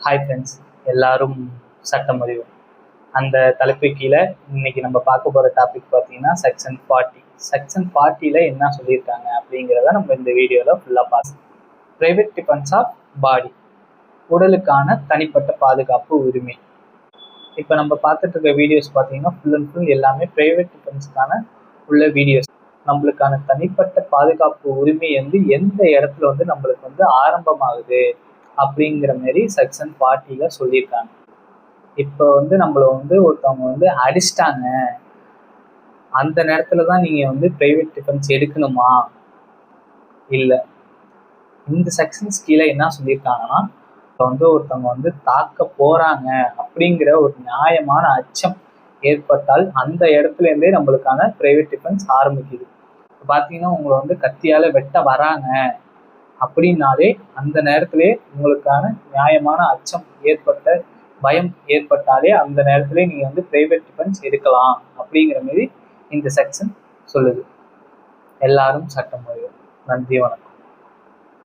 Hi friends, எல்லாரும் சட்டம் அறிவோம். அந்த தலைப்பு கீழே இன்னைக்கு நம்ம பார்க்க போகிற டாபிக் பார்த்தீங்கன்னா செக்ஷன் 40. செக்ஷன் 40ல் என்ன சொல்லியிருக்காங்க அப்படிங்கிறத நம்ம இந்த வீடியோவில் ஃபுல்லாக பார்க்கலாம். ப்ரைவேட் டிஃபென்ஸ் ஆஃப் பாடி, உடலுக்கான தனிப்பட்ட பாதுகாப்பு உரிமை. இப்போ நம்ம பார்த்துட்டு இருக்க வீடியோஸ் பார்த்தீங்கன்னா ஃபுல் அண்ட் ஃபுல் எல்லாமே ப்ரைவேட் டிஃபென்ஸ்க்கான உள்ள வீடியோஸ். நம்மளுக்கான தனிப்பட்ட பாதுகாப்பு உரிமை எந்த இடத்துல நம்மளுக்கு ஆரம்பமாகுது அப்படிங்கிற மாதிரி செக்ஷன் 40ல சொல்லியிருக்காங்க. இப்போ நம்மளை ஒருத்தவங்க அடிச்சிட்டாங்க, அந்த நேரத்துல தான் நீங்க பிரைவேட் டிஃபென்ஸ் எடுக்கணுமா? இல்லை. இந்த செக்ஷன்ஸ் கீழே என்ன சொல்லியிருக்காங்கன்னா, இப்போ ஒருத்தவங்க தாக்க போறாங்க அப்படிங்கிற ஒரு நியாயமான அச்சம் ஏற்பட்டால் அந்த இடத்துல இருந்தே நம்மளுக்கான பிரைவேட் டிஃபென்ஸ் ஆரம்பிக்குது. இப்போ பார்த்தீங்கன்னா உங்களை கத்தியால வெட்ட வராங்க அப்படின்னாலே அந்த நேரத்திலே உங்களுக்கான நியாயமான அச்சம் பயம் ஏற்பட்டாலே அந்த நேரத்திலே நீங்க பிரைவேட் டிஃபென்ஸ் எடுக்கலாம் அப்படிங்கிற மாதிரி இந்த செக்ஷன் சொல்லுது. எல்லாரும் சட்டம் அறிவோம். நன்றி, வணக்கம்.